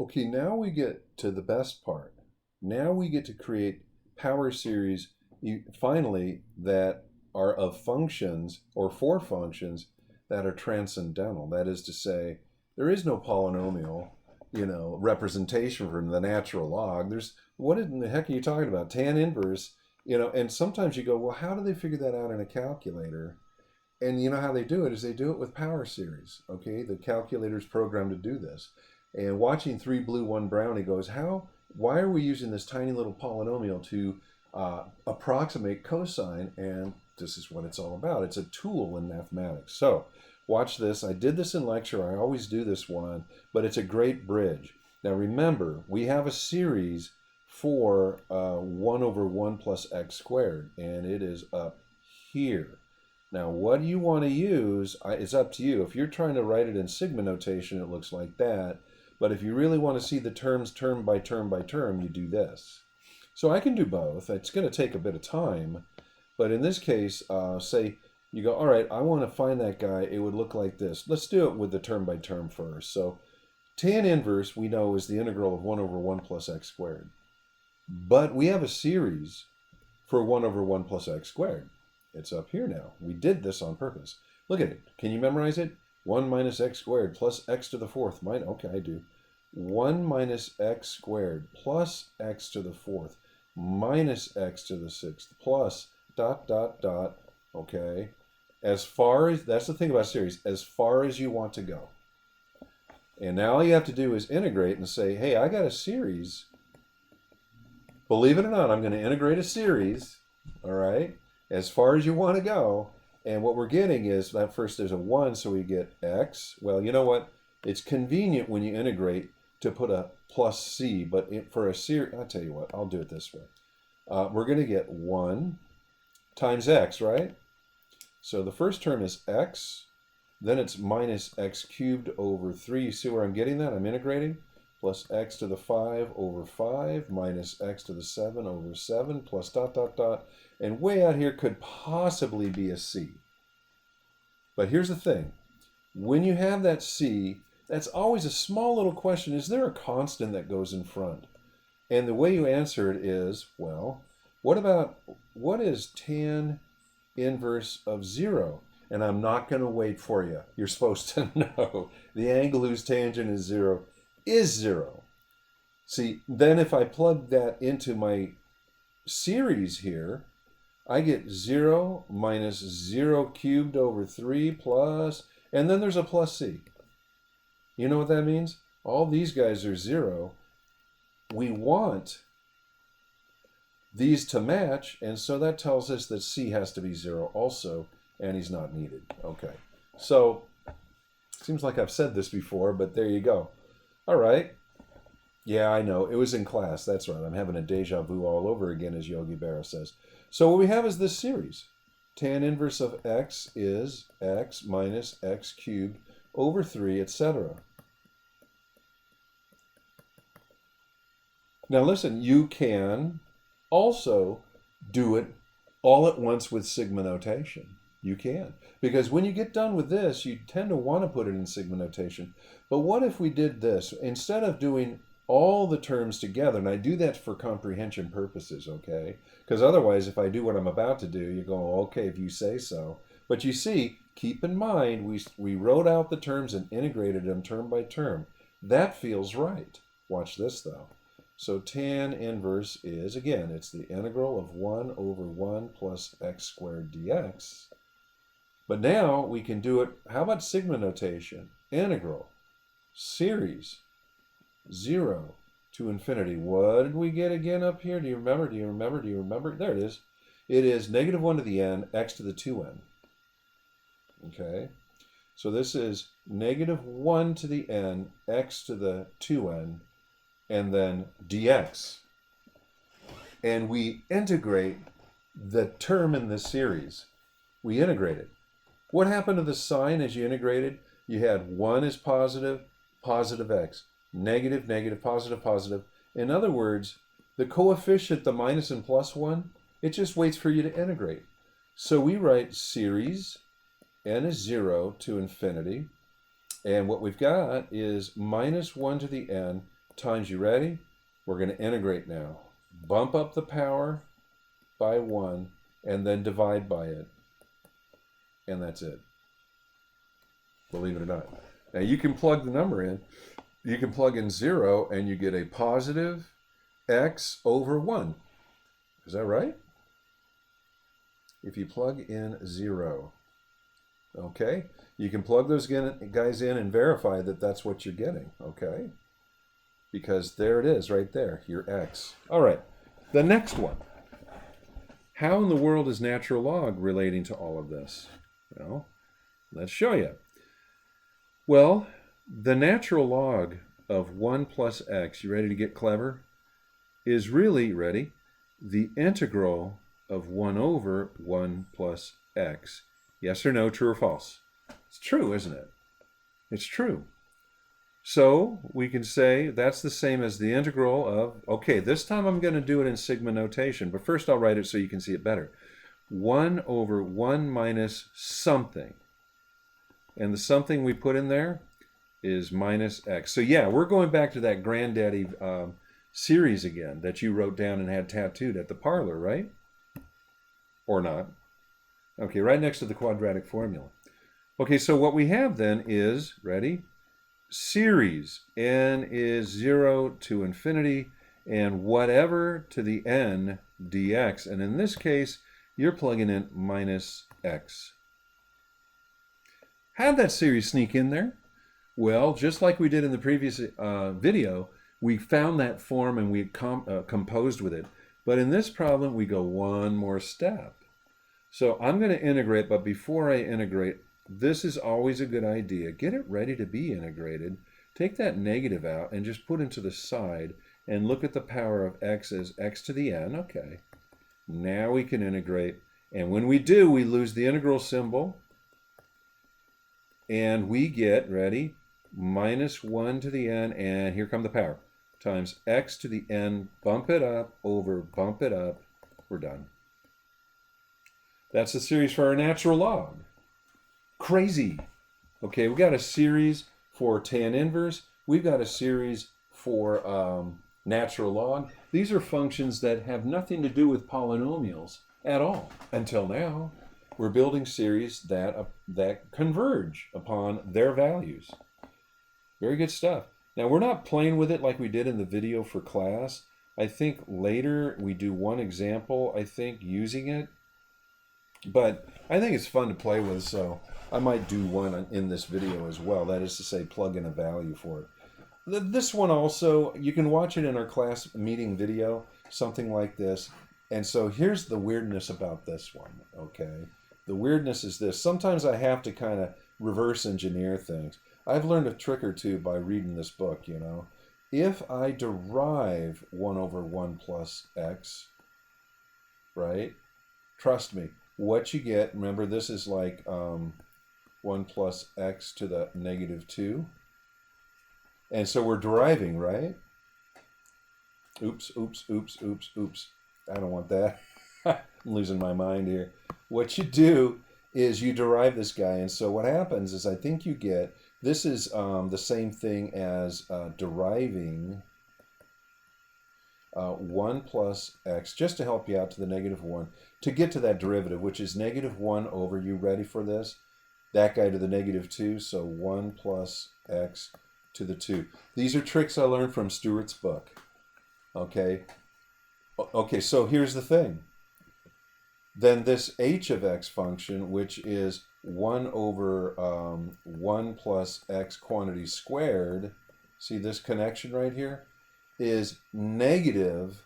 Okay, now we get to the best part. Now we get to create power series finally that are of functions or for functions that are transcendental. That is to say, there is no polynomial, representation from the natural log. There's what in the heck are you talking about? Tan inverse, and sometimes you go, well, how do they figure that out in a calculator? And you know how they do it is they do it with power series. Okay, the calculator's programmed to do this. And watching 3 blue 1 brown, he goes, why are we using this tiny little polynomial to approximate cosine? And this is what it's all about. It's a tool in mathematics. So watch this. I did this in lecture. I always do this one, but it's a great bridge. Now remember, we have a series for 1 over 1 plus x squared, and it is up here. Now, what do you want to use? It's up to you. If you're trying to write it in sigma notation, it looks like that. But if you really want to see the terms term by term by term, you do this. So I can do both. It's going to take a bit of time. But in this case, say you go, all right, I want to find that guy. It would look like this. Let's do it with the term by term first. So tan inverse, we know, is the integral of 1 over 1 plus x squared. But we have a series for 1 over 1 plus x squared. It's up here now. We did this on purpose. Look at it. Can you memorize it? 1 minus x squared plus x to the fourth. Okay, I do. 1 minus x squared plus x to the fourth minus x to the sixth plus ... Okay. As far as, that's the thing about series, as far as you want to go. And now all you have to do is integrate and say, hey, I got a series. Believe it or not, I'm going to integrate a series. All right. As far as you want to go. And what we're getting is that first there's a 1, so we get x. Well, you know what? It's convenient when you integrate to put a plus c, but for a series, I'll tell you what, I'll do it this way. We're going to get 1 times x, right? So the first term is x, then it's minus x cubed over 3. You see where I'm getting that? I'm integrating. Plus x to the 5 over 5 minus x to the 7 over 7 plus ... And way out here could possibly be a c. But here's the thing. When you have that c, that's always a small little question. Is there a constant that goes in front? And the way you answer it is, well, what is tan inverse of 0? And I'm not going to wait for you. You're supposed to know. The angle whose tangent is 0 is 0. See, then if I plug that into my series here, I get 0 minus 0 cubed over 3 plus, and then there's a plus c. You know what that means? All these guys are 0. We want these to match, and so that tells us that c has to be 0 also, and he's not needed. Okay, so seems like I've said this before, but there you go. All right. Yeah, I know. It was in class. That's right. I'm having a deja vu all over again, as Yogi Berra says. So what we have is this series. Tan inverse of x is x minus x cubed over 3, etc. Now listen, you can also do it all at once with sigma notation. You can. Because when you get done with this, you tend to want to put it in sigma notation. But what if we did this? Instead of doing all the terms together, and I do that for comprehension purposes, okay? Because otherwise, if I do what I'm about to do, you go, okay, if you say so. But you see, keep in mind, we wrote out the terms and integrated them term by term. That feels right. Watch this, though. So tan inverse is, again, it's the integral of 1 over 1 plus x squared dx. But now we can do it, how about sigma notation? Integral, series, 0 to infinity. What did we get again up here? Do you remember? Do you remember? Do you remember? There it is. It is negative 1 to the n, x to the 2n. Okay? So this is negative 1 to the n, x to the 2n, and then dx. And we integrate the term in this series. We integrate it. What happened to the sign as you integrated? You had 1 is positive, positive x, negative, negative, positive, positive. In other words, the coefficient, the minus and plus 1, it just waits for you to integrate. So we write series, n is 0 to infinity, and what we've got is minus 1 to the n times, you ready? We're going to integrate now. Bump up the power by 1 and then divide by it. And that's it. Believe it or not. Now you can plug the number in. You can plug in 0 and you get a positive x over 1. Is that right? If you plug in 0. Okay? You can plug those guys in and verify that that's what you're getting. Okay? Because there it is right there, your x. All right. The next one. How in the world is natural log relating to all of this? Well, let's show you. Well, the natural log of 1 plus x, you ready to get clever, is really, ready, the integral of 1 over 1 plus x. Yes or no, true or false? It's true, isn't it? It's true. So we can say that's the same as the integral of, okay, this time I'm going to do it in sigma notation, but first I'll write it so you can see it better. 1 over 1 minus something. And the something we put in there is minus x. So yeah, we're going back to that granddaddy series again that you wrote down and had tattooed at the parlor, right? Or not. Okay, right next to the quadratic formula. Okay, so what we have then is, ready? Series. N is 0 to infinity and whatever to the n dx. And in this case, you're plugging in minus x. How did that series sneak in there? Well, just like we did in the previous video, we found that form and we composed with it. But in this problem, we go one more step. So I'm going to integrate, but before I integrate, this is always a good idea. Get it ready to be integrated. Take that negative out and just put it to the side and look at the power of x as x to the n. Okay. Now we can integrate. And when we do, we lose the integral symbol. And we get, ready, minus 1 to the n, and here come the power, times x to the n, bump it up, over, bump it up, we're done. That's the series for our natural log. Crazy. Okay, we got a series for tan inverse. We've got a series for natural log. These are functions that have nothing to do with polynomials at all until now. We're building series that converge upon their values. Very good stuff. Now, we're not playing with it like we did in the video for class. I think later we do one example, I think, using it. But I think it's fun to play with, so I might do one in this video as well. That is to say, plug in a value for it. This one also, you can watch it in our class meeting video, something like this. And so here's the weirdness about this one, okay? The weirdness is this. Sometimes I have to kind of reverse engineer things. I've learned a trick or two by reading this book, you know. If I derive 1 over 1 plus x, right? Trust me, what you get, remember this is like 1 plus x to the negative 2. And so we're deriving, right? Oops, oops, oops, oops, oops. I don't want that. I'm losing my mind here. What you do is you derive this guy, and so what happens is I think you get, this is the same thing as deriving 1 plus x, just to help you out, to the negative 1, to get to that derivative, which is negative 1 over, you ready for this? That guy to the negative 2, so 1 plus x to the 2. These are tricks I learned from Stewart's book. Okay? Okay, so here's the thing. Then this h of x function, which is 1 over 1 plus x quantity squared, see this connection right here, is negative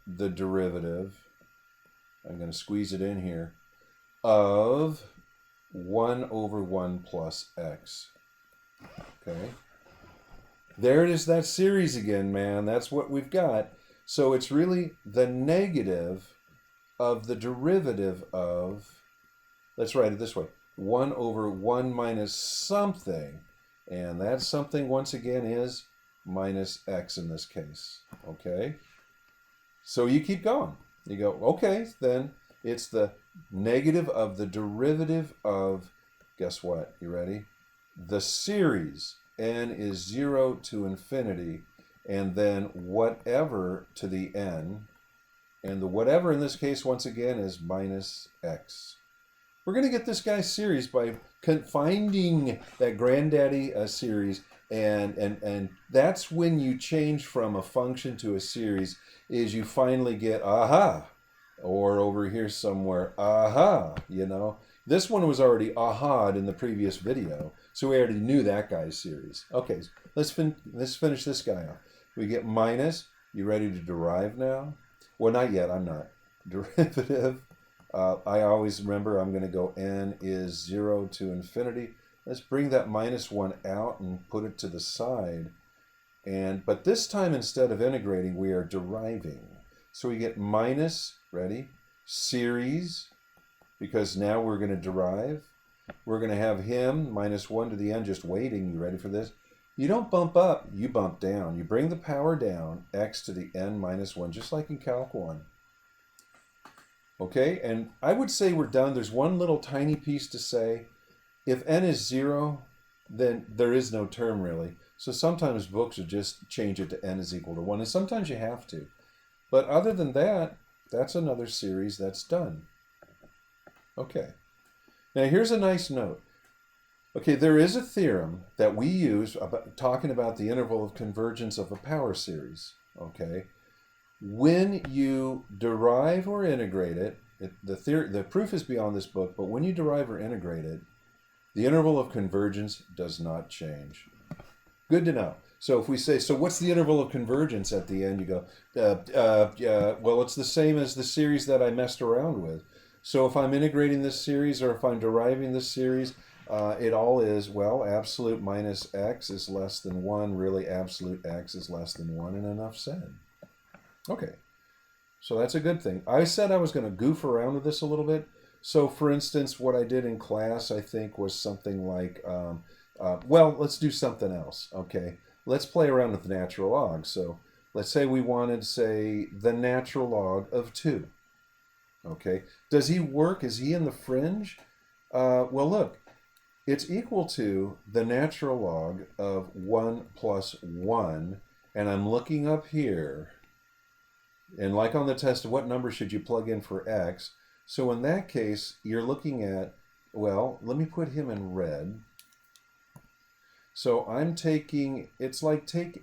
the derivative, I'm going to squeeze it in here, of 1 over 1 plus x. Okay? There it is, that series again, man. That's what we've got. So it's really the negative of the derivative of, let's write it this way, 1 over 1 minus something, and that something once again is minus x in this case, okay? So you keep going. You go, okay, then it's the negative of the derivative of, guess what, you ready? The series, n is 0 to infinity, and then whatever to the n, and the whatever in this case, once again, is minus x. We're going to get this guy's series by finding that granddaddy series, and that's when you change from a function to a series, is you finally get aha, or over here somewhere, aha, you know. This one was already aha'd in the previous video, so we already knew that guy's series. Okay, let's finish this guy off. We get minus, you ready to derive now? Well, not yet, I'm not. Derivative. I always remember I'm going to go n is 0 to infinity. Let's bring that minus 1 out and put it to the side. But this time, instead of integrating, we are deriving. So we get minus, ready, series, because now we're going to derive. We're going to have him, minus 1 to the n, just waiting. You ready for this? You don't bump up, you bump down. You bring the power down, x to the n minus 1, just like in Calc 1. Okay, and I would say we're done. There's one little tiny piece to say. If n is 0, then there is no term really. So sometimes books would just change it to n is equal to 1, and sometimes you have to. But other than that, that's another series that's done. Okay, now here's a nice note. Okay, there is a theorem that we use about talking about the interval of convergence of a power series. Okay. When you derive or integrate it, the proof is beyond this book, but when you derive or integrate it, the interval of convergence does not change. Good to know. So if we say, so what's the interval of convergence at the end? You go, well, it's the same as the series that I messed around with. So if I'm integrating this series or if I'm deriving this series, it all is, well, absolute minus x is less than 1. Really, absolute x is less than 1, and enough said. Okay, so that's a good thing. I said I was going to goof around with this a little bit. So for instance, what I did in class, I think, was something like, well, let's do something else, okay? Let's play around with the natural log. So let's say we wanted, say, the natural log of 2, okay? Does he work? Is he in the fringe? Well, look, it's equal to the natural log of 1 plus 1, and I'm looking up here. And like on the test, what number should you plug in for x? So in that case, you're looking at, well, let me put him in red. So I'm taking, it's like taking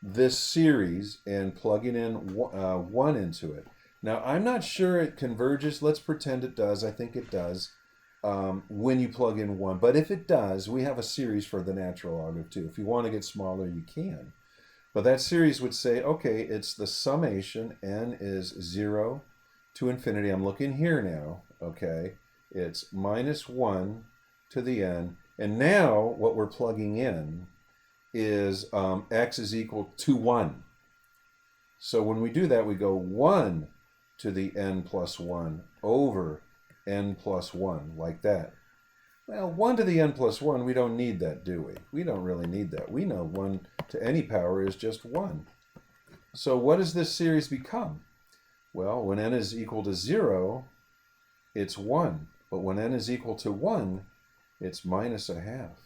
this series and plugging in 1 into it. Now, I'm not sure it converges. Let's pretend it does. I think it does. When you plug in 1. But if it does, we have a series for the natural log of 2. If you want to get smaller, you can. But that series would say, okay, it's the summation, n is 0 to infinity. I'm looking here now, okay? It's minus 1 to the n. And now what we're plugging in is x is equal to 1. So when we do that, we go 1 to the n plus 1 over n plus 1, like that. Well, 1 to the n plus 1, we don't need that, do we? We don't really need that. We know 1 to any power is just 1. So what does this series become? Well, when n is equal to 0, it's 1. But when n is equal to 1, it's minus a half.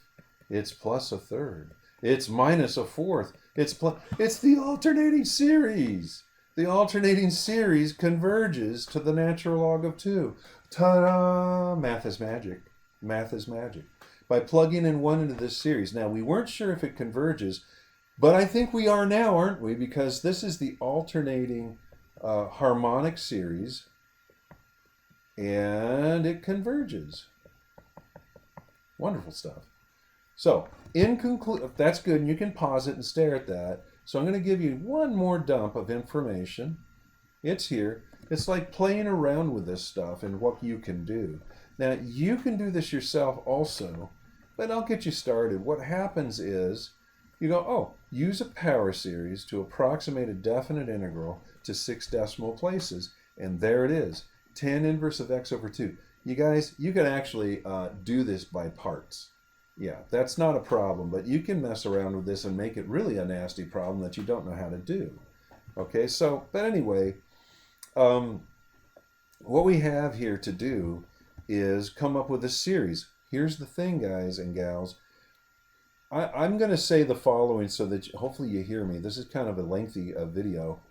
It's plus a third. It's minus a fourth. It's the alternating series. The alternating series converges to the natural log of 2. Ta-da! Math is magic. Math is magic. By plugging in 1 into this series. Now, we weren't sure if it converges, but I think we are now, aren't we? Because this is the alternating harmonic series, and it converges. Wonderful stuff. So, in conclusion, that's good, and you can pause it and stare at that. So I'm going to give you one more dump of information. It's here. It's like playing around with this stuff and what you can do. Now, you can do this yourself also, but I'll get you started. What happens is you go, oh, use a power series to approximate a definite integral to 6 decimal places, and there it is, tan inverse of x over 2. You guys, you can actually do this by parts. Yeah, that's not a problem, but you can mess around with this and make it really a nasty problem that you don't know how to do. Okay, so, but anyway, what we have here to do is come up with a series. Here's the thing, guys and gals. I'm going to say the following so that hopefully you hear me. This is kind of a lengthy video.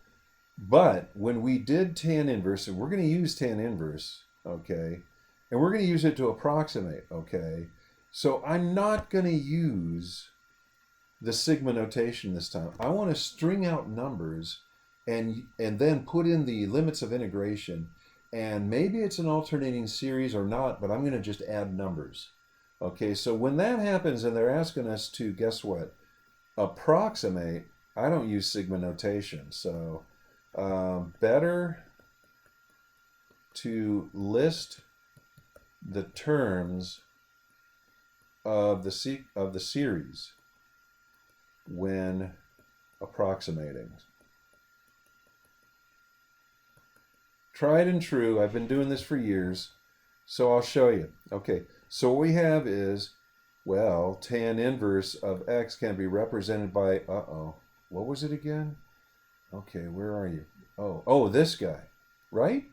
But when we did tan inverse, and we're going to use tan inverse, okay, and we're going to use it to approximate, okay, so I'm not going to use the sigma notation this time. I want to string out numbers and then put in the limits of integration, and maybe it's an alternating series or not, but I'm going to just add numbers. Okay, so when that happens and they're asking us to, guess what, approximate, I don't use sigma notation. So better to list the terms of the series when approximating. Tried and true. I've been doing this for years, so I'll show you. Okay, so what we have is, well, tan inverse of x can be represented by, what was it again? Okay, where are you? Oh, this guy, right?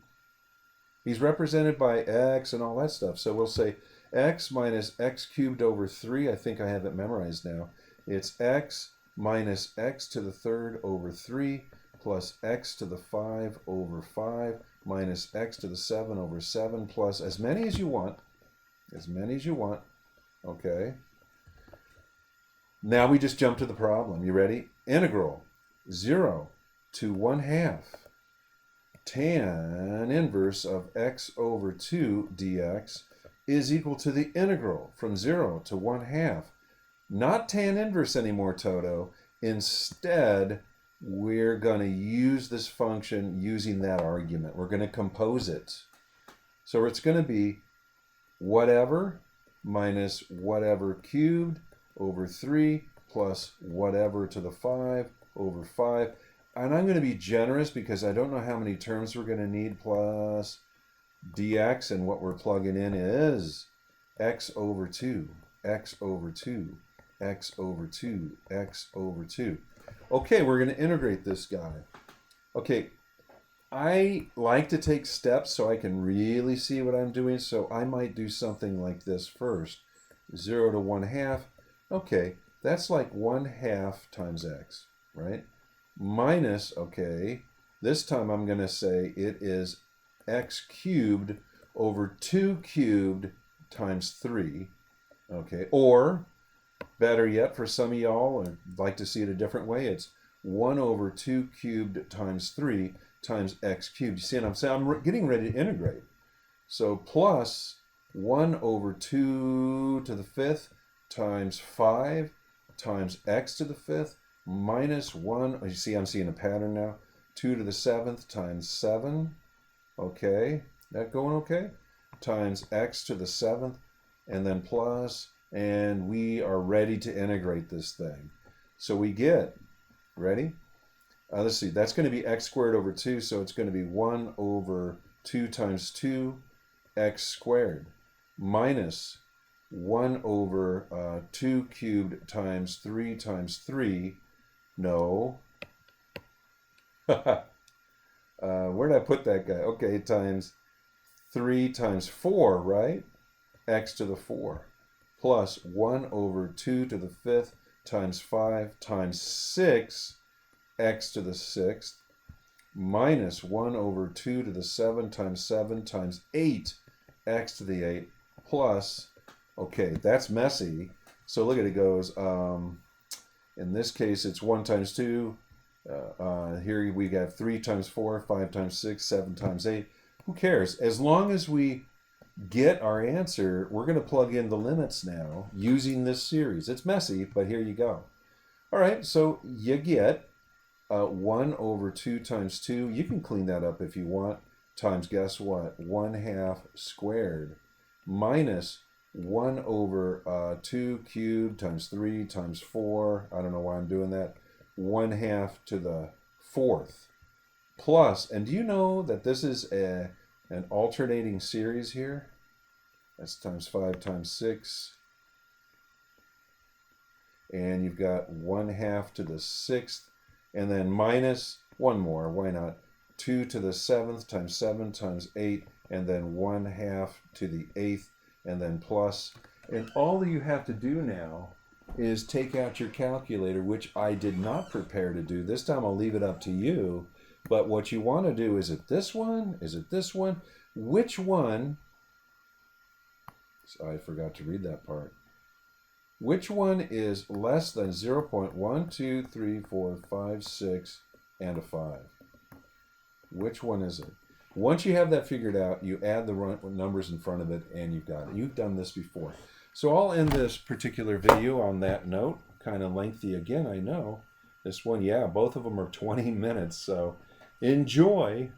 He's represented by x and all that stuff. So we'll say x minus x cubed over 3. I think I have it memorized now. It's x minus x to the third over 3 plus x to the 5 over 5 minus x to the 7 over 7 plus as many as you want. As many as you want. Okay. Now we just jump to the problem. You ready? Integral 0 to 1/2 tan inverse of x over 2 dx is equal to the integral from 0 to 1/2. Not tan inverse anymore, Toto. Instead, we're going to use this function using that argument. We're going to compose it. So it's going to be whatever minus whatever cubed over 3 plus whatever to the 5 over 5. And I'm going to be generous because I don't know how many terms we're going to need, plus dx, and what we're plugging in is x over 2, x over 2, x over 2, x over 2. Okay, we're going to integrate this guy. Okay, I like to take steps so I can really see what I'm doing, so I might do something like this first. 0 to 1/2. Okay, that's like 1/2 times x, right? Minus, okay, this time I'm going to say it is x cubed over 2 cubed times 3, okay, or better yet, for some of y'all, I'd like to see it a different way, it's 1 over 2 cubed times 3 times x cubed. You see what I'm saying? I'm getting ready to integrate. So plus 1 over 2 to the 5th times 5 times x to the 5th minus 1, you see I'm seeing a pattern now, 2 to the 7th times 7, okay, that going okay, times x to the 7th, and then plus, and we are ready to integrate this thing. So we get, ready? Let's see, that's going to be x squared over 2, so it's going to be 1 over 2 times 2, x squared, minus 1 over 2 cubed times 3, no. Where did I put that guy? Okay, times 3 times 4, right? X to the 4. Plus 1 over 2 to the 5th times 5 times 6, x to the 6th, minus 1 over 2 to the 7 times 8, x to the 8, plus, okay, that's messy. So look at it, goes, in this case, it's 1 times 2. Here we got 3 times 4, 5 times 6, 7 times 8. Who cares? As long as we get our answer, we're going to plug in the limits now using this series. It's messy, but here you go. All right, so you get 1 over 2 times 2. You can clean that up if you want. Times, guess what? 1/2 squared minus 1 over 2 cubed times 3 times 4. I don't know why I'm doing that. 1/2 to the 4th. Plus, and do you know that this is an alternating series here? That's times 5 times 6. And you've got 1/2 to the 6th. And then minus one more. Why not? 2 to the 7th times 7 times 8. And then 1/2 to the 8th. And then plus. And all you have to do now is take out your calculator, which I did not prepare to do. This time I'll leave it up to you. But what you want to do, is it this one? Is it this one? Which one? So I forgot to read that part. Which one is less than 0.1, 2, 3, 4, 5, 6, and a 5? Which one is it? Once you have that figured out, you add the numbers in front of it, and you've got it. You've done this before. So I'll end this particular video on that note. Kind of lengthy again, I know. This one, yeah, both of them are 20 minutes. So enjoy.